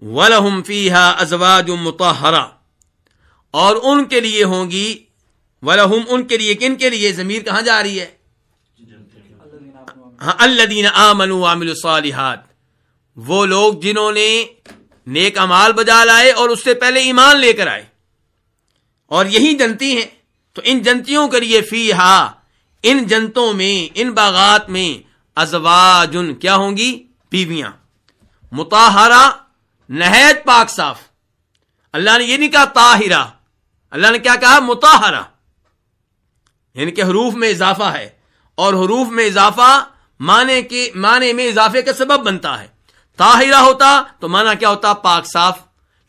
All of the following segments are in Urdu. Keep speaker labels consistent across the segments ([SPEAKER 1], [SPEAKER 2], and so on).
[SPEAKER 1] وَلَهُمْ فِيهَا أَزْوَاجٌ مُطَهَّرَةٌ، اور ان کے لیے ہوں گی، وَلَهُمْ ان کے لیے، کن کے لیے؟ ضمیر کہاں جا رہی ہے؟ الَّذِينَ آمَنُوا وَعَمِلُوا الصَّالِحَاتِ، وہ لوگ جنہوں نے نیک اعمال بجا لائے اور اس سے پہلے ایمان لے کر آئے، اور یہی جنتی ہیں. تو ان جنتیوں کے لیے فیہا، ان جنتوں میں، ان باغات میں، ازواجن کیا ہوں گی؟ بیویاں، مطہرہ نہایت پاک صاف. اللہ نے یہ نہیں کہا طاہرہ، اللہ نے کیا کہا؟ مطہرہ، یعنی کہ حروف میں اضافہ ہے، اور حروف میں اضافہ معنی میں اضافے کا سبب بنتا ہے. طاہرہ ہوتا تو معنی کیا ہوتا؟ پاک صاف،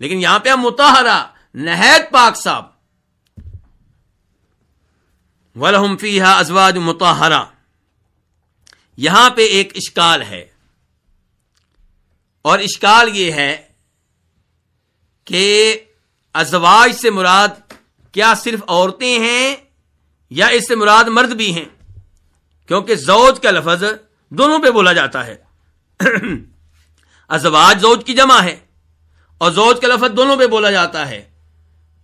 [SPEAKER 1] لیکن یہاں پہ مطہرہ نہایت پاک صاف. وَلَهُمْ فِيهَا أَزْوَاجٌ مُطَهَّرَةٌ. یہاں پہ ایک اشکال ہے، اور اشکال یہ ہے کہ ازواج سے مراد کیا صرف عورتیں ہیں یا اس سے مراد مرد بھی ہیں؟ کیونکہ زوج کا لفظ دونوں پہ بولا جاتا ہے. ازواج زوج کی جمع ہے، اور زوج کا لفظ دونوں پہ بولا جاتا ہے،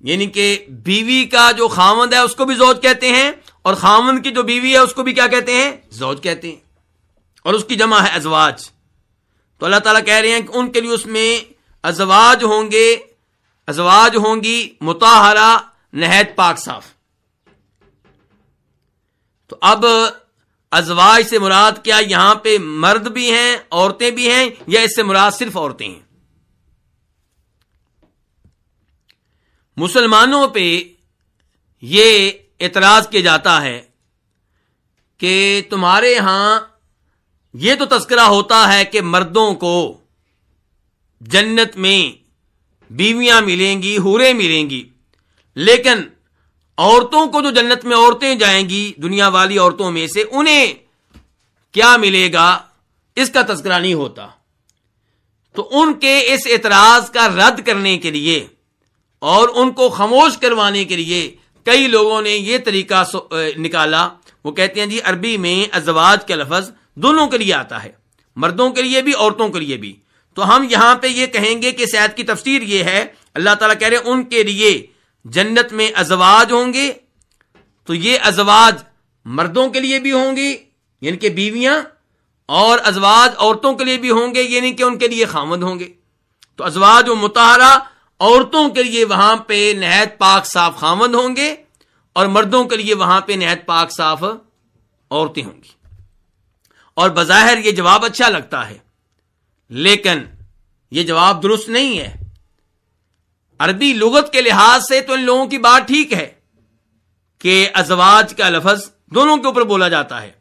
[SPEAKER 1] یعنی کہ بیوی کا جو خاوند ہے اس کو بھی زوج کہتے ہیں، اور خاوند کی جو بیوی ہے اس کو بھی کیا کہتے ہیں؟ زوج کہتے ہیں، اور اس کی جمع ہے ازواج. تو اللہ تعالیٰ کہہ رہے ہیں کہ ان کے لیے اس میں ازواج ہوں گی مطہرہ نہایت پاک صاف. تو اب ازواج سے مراد کیا یہاں پہ مرد بھی ہیں، عورتیں بھی ہیں، یا اس سے مراد صرف عورتیں ہیں؟ مسلمانوں پہ یہ اعتراض کیا جاتا ہے کہ تمہارے ہاں یہ تو تذکرہ ہوتا ہے کہ مردوں کو جنت میں بیویاں ملیں گی، حوریں ملیں گی، لیکن عورتوں کو جو جنت میں عورتیں جائیں گی دنیا والی عورتوں میں سے، انہیں کیا ملے گا اس کا تذکرہ نہیں ہوتا. تو ان کے اس اعتراض کا رد کرنے کے لیے اور ان کو خاموش کروانے کے لیے کئی لوگوں نے یہ طریقہ نکالا. وہ کہتے ہیں جی عربی میں ازواج کا لفظ دونوں کے لیے آتا ہے، مردوں کے لیے بھی، عورتوں کے لیے بھی. تو ہم یہاں پہ یہ کہیں گے کہ اس آیت کی تفسیر یہ ہے، اللہ تعالیٰ کہہ رہے ہیں ان کے لیے جنت میں ازواج ہوں گے، تو یہ ازواج مردوں کے لیے بھی ہوں گی یعنی کہ بیویاں، اور ازواج عورتوں کے لیے بھی ہوں گے یعنی کہ ان کے لیے خاوند ہوں گے. تو ازواج و مطہرہ عورتوں کے لیے وہاں پہ نہایت پاک صاف خاوند ہوں گے، اور مردوں کے لیے وہاں پہ نہایت پاک صاف عورتیں ہوں گی. اور بظاہر یہ جواب اچھا لگتا ہے، لیکن یہ جواب درست نہیں ہے. عربی لغت کے لحاظ سے تو ان لوگوں کی بات ٹھیک ہے کہ ازواج کا لفظ دونوں کے اوپر بولا جاتا ہے،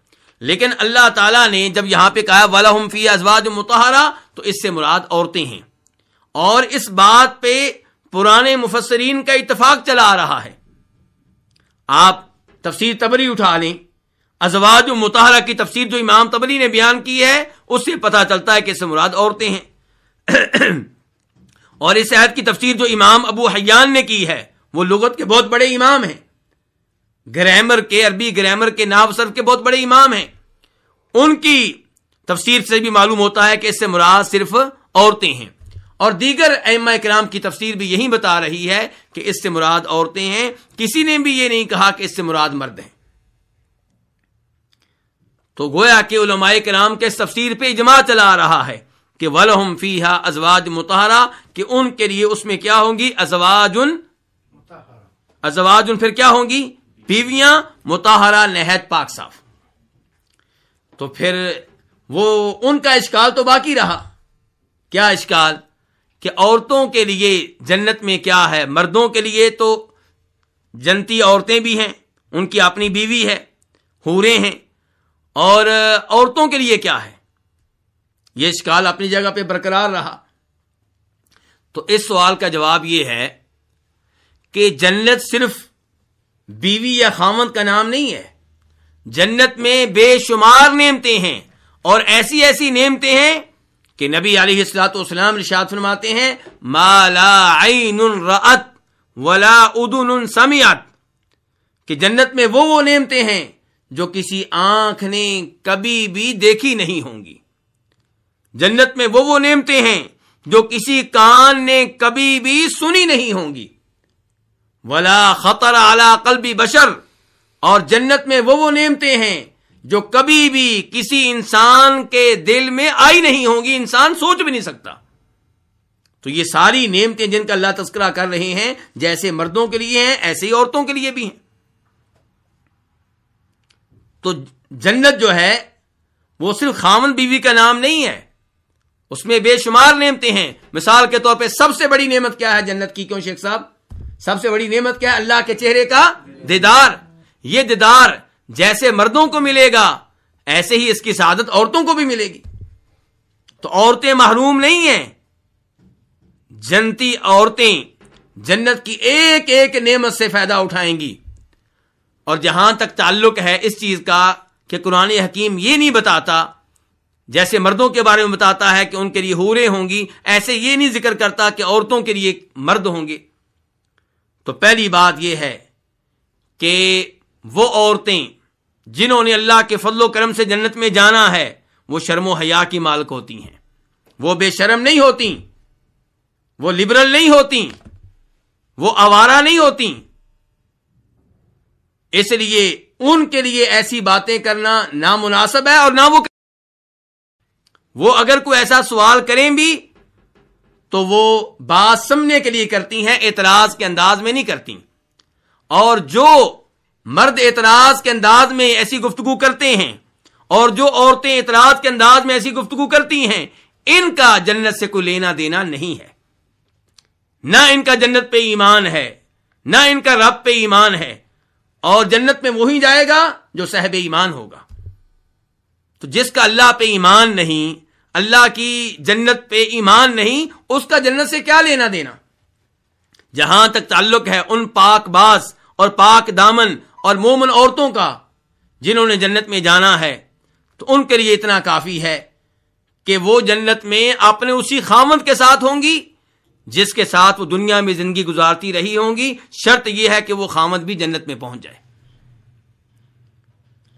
[SPEAKER 1] لیکن اللہ تعالیٰ نے جب یہاں پہ کہا وَلَهُمْ فِيهَا أَزْوَاجٌ مُطَهَّرَةٌ تو اس سے مراد عورتیں ہیں، اور اس بات پہ پرانے مفسرین کا اتفاق چلا آ رہا ہے. آپ تفسیر طبری اٹھا لیں، ازواج مطہرہ کی تفسیر جو امام طبری نے بیان کی ہے اس سے پتہ چلتا ہے کہ اس سے مراد عورتیں ہیں. اور اس آیت کی تفسیر جو امام ابو حیان نے کی ہے، وہ لغت کے بہت بڑے امام ہیں، گرامر کے، عربی گرامر کے، نحو صرف کے بہت بڑے امام ہیں. ان کی تفسیر سے بھی معلوم ہوتا ہے کہ اس سے مراد صرف عورتیں ہیں، اور دیگر ائمہ کرام کی تفسیر بھی یہی بتا رہی ہے کہ اس سے مراد عورتیں ہیں. کسی نے بھی یہ نہیں کہا کہ اس سے مراد مرد ہیں. تو گویا کہ علماء کرام کے اس تفسیر پہ اجماع چلا آ رہا ہے کہ وَلَهُمْ فِيهَا أَزْوَاجٌ مُطَهَّرَةٌ، کہ ان کے لیے اس میں کیا ہوں گی؟ ازواجن پھر کیا ہوں گی؟ بیویاں، مطہرہ نہایت پاک صاف. تو پھر وہ ان کا اشکال تو باقی رہا. کیا اشکال؟ کہ عورتوں کے لیے جنت میں کیا ہے؟ مردوں کے لیے تو جنتی عورتیں بھی ہیں، ان کی اپنی بیوی ہے، حوریں ہیں، اور عورتوں کے لیے کیا ہے؟ یہ اشکال اپنی جگہ پہ برقرار رہا. تو اس سوال کا جواب یہ ہے کہ جنت صرف بیوی یا خاوند کا نام نہیں ہے. جنت میں بے شمار نعمتیں ہیں، اور ایسی ایسی نعمتیں ہیں کہ نبی علیہ الصلوۃ والسلام ارشاد فرماتے ہیں ما لا عین رأت ولا اذن سمعت، کہ جنت میں وہ نعمتیں ہیں جو کسی آنکھ نے کبھی بھی دیکھی نہیں ہوں گی. جنت میں وہ نعمتیں ہیں جو کسی کان نے کبھی بھی سنی نہیں ہوں گی، ولا خطر علی قلب بشر، اور جنت میں وہ نعمتیں ہیں جو کبھی بھی کسی انسان کے دل میں آئی نہیں ہوں گی، انسان سوچ بھی نہیں سکتا۔ تو یہ ساری نعمتیں جن کا اللہ تذکرہ کر رہے ہیں، جیسے مردوں کے لیے ہیں ایسے ہی عورتوں کے لیے بھی ہیں۔ تو جنت جو ہے وہ صرف خاوند بیوی کا نام نہیں ہے، اس میں بے شمار نعمتیں ہیں۔ مثال کے طور پہ سب سے بڑی نعمت کیا ہے جنت کی؟ کیوں شیخ صاحب؟ سب سے بڑی نعمت کیا ہے؟ اللہ کے چہرے کا دیدار۔ یہ دیدار جیسے مردوں کو ملے گا ایسے ہی اس کی سعادت عورتوں کو بھی ملے گی۔ تو عورتیں محروم نہیں ہیں، جنتی عورتیں جنت کی ایک ایک نعمت سے فائدہ اٹھائیں گی۔ اور جہاں تک تعلق ہے اس چیز کا کہ قرآن حکیم یہ نہیں بتاتا، جیسے مردوں کے بارے میں بتاتا ہے کہ ان کے لیے حوریں ہوں گی، ایسے یہ نہیں ذکر کرتا کہ عورتوں کے لیے مرد ہوں گے۔ تو پہلی بات یہ ہے کہ وہ عورتیں جنہوں نے اللہ کے فضل و کرم سے جنت میں جانا ہے وہ شرم و حیا کی مالک ہوتی ہیں، وہ بے شرم نہیں ہوتی، وہ لبرل نہیں ہوتی، وہ آوارہ نہیں ہوتی۔ اس لیے ان کے لیے ایسی باتیں کرنا نامناسب ہے، اور نہ وہ اگر کوئی ایسا سوال کریں بھی تو وہ بات سمجھنے کے لیے کرتی ہیں، اعتراض کے انداز میں نہیں کرتی۔ اور جو مرد اعتراض کے انداز میں ایسی گفتگو کرتے ہیں اور جو عورتیں اعتراض کے انداز میں ایسی گفتگو کرتی ہیں، ان کا جنت سے کوئی لینا دینا نہیں ہے، نہ ان کا جنت پہ ایمان ہے، نہ ان کا رب پہ ایمان ہے، اور جنت میں وہی جائے گا جو صاحب ایمان ہوگا۔ تو جس کا اللہ پہ ایمان نہیں، اللہ کی جنت پہ ایمان نہیں، اس کا جنت سے کیا لینا دینا؟ جہاں تک تعلق ہے ان پاک باز اور پاک دامن اور مومن عورتوں کا جنہوں نے جنت میں جانا ہے، تو ان کے لیے اتنا کافی ہے کہ وہ جنت میں اپنے اسی خاوند کے ساتھ ہوں گی جس کے ساتھ وہ دنیا میں زندگی گزارتی رہی ہوں گی۔ شرط یہ ہے کہ وہ خاوند بھی جنت میں پہنچ جائے۔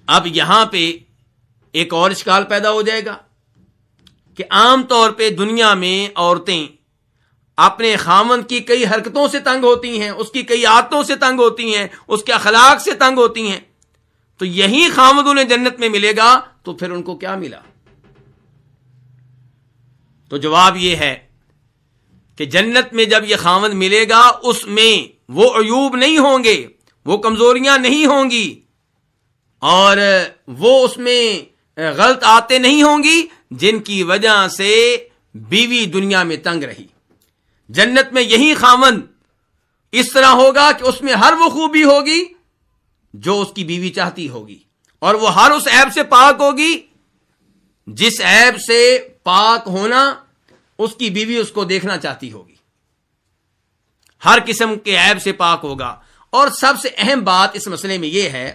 [SPEAKER 1] اب یہاں پہ ایک اور اشکال پیدا ہو جائے گا کہ عام طور پہ دنیا میں عورتیں اپنے خاوند کی کئی حرکتوں سے تنگ ہوتی ہیں، اس کی کئی عادتوں سے تنگ ہوتی ہیں، اس کے اخلاق سے تنگ ہوتی ہیں۔ تو یہی خاوند انہیں جنت میں ملے گا تو پھر ان کو کیا ملا؟ تو جواب یہ ہے کہ جنت میں جب یہ خاوند ملے گا اس میں وہ عیوب نہیں ہوں گے، وہ کمزوریاں نہیں ہوں گی، اور وہ اس میں غلط عادتیں نہیں ہوں گی جن کی وجہ سے بیوی دنیا میں تنگ رہی۔ جنت میں یہی خاوند اس طرح ہوگا کہ اس میں ہر وہ خوبی ہوگی جو اس کی بیوی چاہتی ہوگی، اور وہ ہر اس عیب سے پاک ہوگی جس عیب سے پاک ہونا اس کی بیوی اس کو دیکھنا چاہتی ہوگی، ہر قسم کے عیب سے پاک ہوگا۔ اور سب سے اہم بات اس مسئلے میں یہ ہے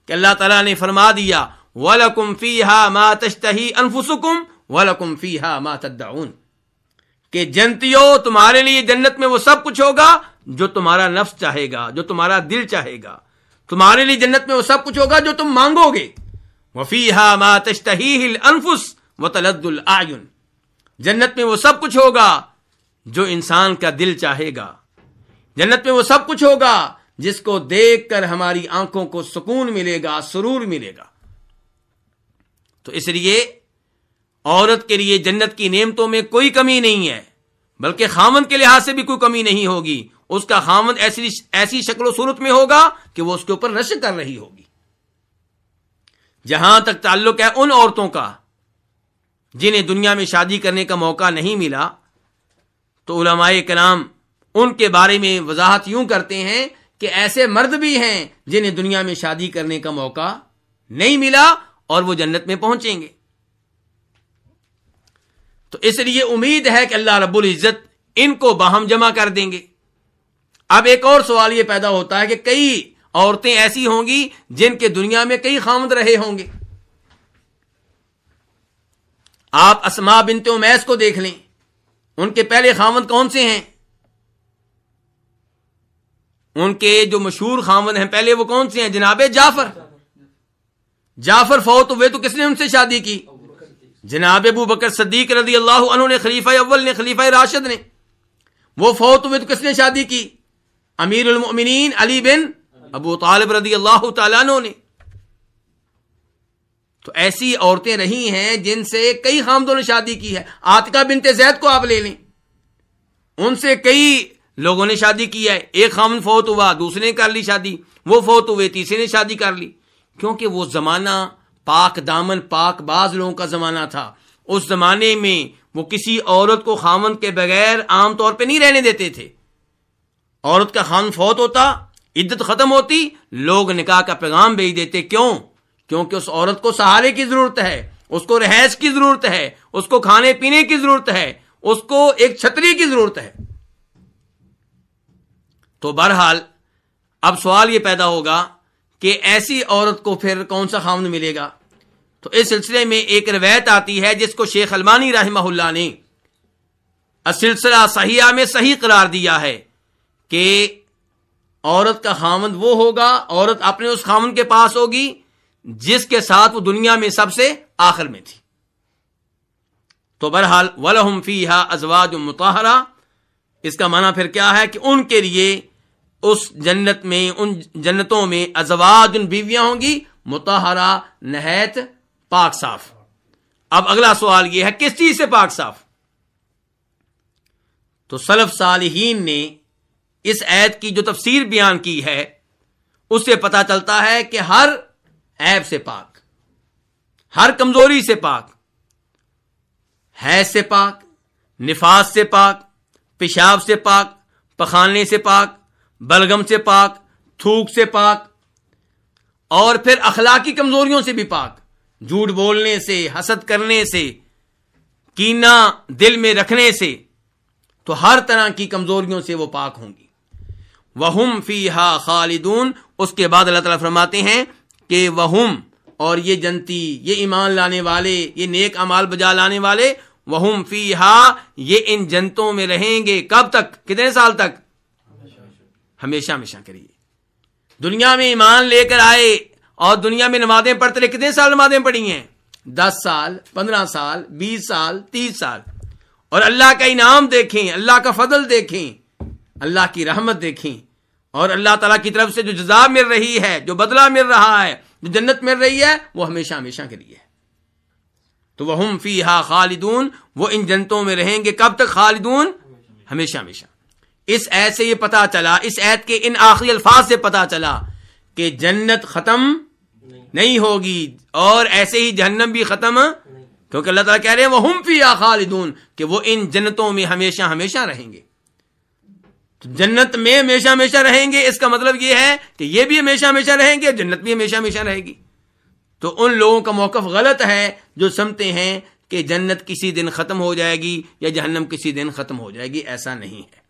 [SPEAKER 1] کہ اللہ تعالیٰ نے فرما دیا وَلَكُمْ فِيهَا مَا تَشْتَهِي أَنفُسُكُمْ وَلَكُمْ فِيهَا مَا تَدَّعُونَ، کہ جنتیوں تمہارے لیے جنت میں وہ سب کچھ ہوگا جو تمہارا نفس چاہے گا، جو تمہارا دل چاہے گا۔ تمہارے لیے جنت میں وہ سب کچھ ہوگا جو تم مانگو گے۔ وَفِيهَا مَا تَشْتَهِيهِ الْأَنفُسُ وَتَلَذُّ الْأَعْيُنُ، جنت میں وہ سب کچھ ہوگا جو انسان کا دل چاہے گا، جنت میں وہ سب کچھ ہوگا جس کو دیکھ کر ہماری آنکھوں کو سکون ملے گا، سرور ملے گا۔ تو اس لیے عورت کے لیے جنت کی نعمتوں میں کوئی کمی نہیں ہے، بلکہ خاوند کے لحاظ سے بھی کوئی کمی نہیں ہوگی۔ اس کا خاوند ایسی شکل و صورت میں ہوگا کہ وہ اس کے اوپر رشک کر رہی ہوگی۔ جہاں تک تعلق ہے ان عورتوں کا جنہیں دنیا میں شادی کرنے کا موقع نہیں ملا، تو علماء کرام ان کے بارے میں وضاحت یوں کرتے ہیں کہ ایسے مرد بھی ہیں جنہیں دنیا میں شادی کرنے کا موقع نہیں ملا اور وہ جنت میں پہنچیں گے۔ تو اس لیے امید ہے کہ اللہ رب العزت ان کو باہم جمع کر دیں گے۔ اب ایک اور سوال یہ پیدا ہوتا ہے کہ کئی عورتیں ایسی ہوں گی جن کے دنیا میں کئی خاوند رہے ہوں گے۔ آپ اسماء بنت امیس کو دیکھ لیں، ان کے پہلے خاوند کون سے ہیں؟ ان کے جو مشہور خاوند ہیں پہلے وہ کون سے ہیں؟ جناب جعفر۔ جعفر فوت ہوئے تو کس نے ان سے شادی کی؟ جناب ابو بکر صدیق رضی اللہ عنہ نے، خلیفہ اول نے، خلیفہ راشد نے، وہ فوت ہوئے تو کس نے شادی کی؟ امیر المؤمنین علی بن ابو طالب رضی اللہ تعالیٰ عنہ نے. تو ایسی عورتیں رہی ہیں جن سے کئی خامدوں نے شادی کی ہے. عاتقہ بنت زید کو آپ لے لیں، ان سے کئی لوگوں نے شادی کی ہے. ایک خامد فوت ہوا، دوسرے نے کر لی شادی، وہ فوت ہوئے، تیسرے نے شادی کر لی. کیونکہ وہ زمانہ پاک دامن پاک باز لوگوں کا زمانہ تھا. اس زمانے میں وہ کسی عورت کو خامد کے بغیر عام طور پہ نہیں رہنے دیتے تھے. عورت کا خامد فوت ہوتا، عدت ختم ہوتی، لوگ نکاح کا پیغام بھیج دیتے. کیوں؟ کیونکہ اس عورت کو سہارے کی ضرورت ہے، اس کو رہائش کی ضرورت ہے، اس کو کھانے پینے کی ضرورت ہے، اس کو ایک چھتری کی ضرورت ہے. تو بہرحال اب سوال یہ پیدا ہوگا کہ ایسی عورت کو پھر کون سا خامد ملے گا؟ تو اس سلسلے میں ایک روایت آتی ہے جس کو شیخ البانی رحمہ اللہ نے السلسلہ صحیحہ میں صحیح قرار دیا ہے کہ عورت کا خامد وہ ہوگا، عورت اپنے اس خامد کے پاس ہوگی جس کے ساتھ وہ دنیا میں سب سے آخر میں تھی. تو بہرحال وَلَهُمْ فِيهَا أَزْوَاجٌ مُطَهَّرَةٌ، اس کا معنی پھر کیا ہے کہ ان کے لیے اس جنت میں، ان جنتوں میں ازواج، بیویاں ہوں گی، مطہرہ، نہایت پاک صاف. اب اگلا سوال یہ ہے کس چیز سے پاک صاف؟ تو سلف صالحین نے اس آیت کی جو تفسیر بیان کی ہے اس سے پتہ چلتا ہے کہ ہر عیب سے پاک، ہر کمزوری سے پاک، حیض سے پاک، نفاس سے پاک، پیشاب سے پاک، پخانے سے پاک، بلغم سے پاک، تھوک سے پاک، اور پھر اخلاقی کمزوریوں سے بھی پاک، جھوٹ بولنے سے، حسد کرنے سے، کینہ دل میں رکھنے سے. تو ہر طرح کی کمزوریوں سے وہ پاک ہوں گی. وَهُمْ فِيهَا خَالِدُونَ، اس کے بعد اللہ تعالیٰ فرماتے ہیں کہ وَهُمْ، اور یہ جنتی، یہ ایمان لانے والے، یہ نیک اعمال بجا لانے والے، وَهُمْ فِيهَا، یہ ان جنتوں میں رہیں گے. کب تک؟ کتنے سال تک؟ ہمیشہ ہمیشہ کریے. دنیا میں ایمان لے کر آئے اور دنیا میں نمازیں پڑھتے رہے. کتنے سال نمازیں پڑھی ہیں؟ 10 سال، 15 سال، 20 سال، 30 سال. اور اللہ کا انعام دیکھیں، اللہ کا فضل دیکھیں، اللہ کی رحمت دیکھیں، اور اللہ تعالیٰ کی طرف سے جو جزا مل رہی ہے، جو بدلہ مل رہا ہے، جو جنت مل رہی ہے، وہ ہمیشہ ہمیشہ کے لیے ہے. تو وَهُمْ فِيهَا خَالِدُونَ، وہ ان جنتوں میں رہیں گے. کب تک خالدون؟ ہمیشہ ہمیشہ. اس آیت سے یہ پتا چلا، اس آیت کے ان آخری الفاظ سے پتا چلا کہ جنت ختم نہیں ہوگی اور ایسے ہی جہنم بھی ختم، کیونکہ اللہ تعالیٰ کہہ رہے ہیں وَهُمْ فِيهَا خَالِدُونَ، کہ وہ ان جنتوں میں ہمیشہ ہمیشہ رہیں گے. تو جنت میں ہمیشہ ہمیشہ رہیں گے، اس کا مطلب یہ ہے کہ یہ بھی ہمیشہ ہمیشہ رہیں گے، جنت بھی ہمیشہ ہمیشہ رہے گی. تو ان لوگوں کا موقف غلط ہے جو سمجھتے ہیں کہ جنت کسی دن ختم ہو جائے گی یا جہنم کسی دن ختم ہو جائے گی. ایسا نہیں ہے.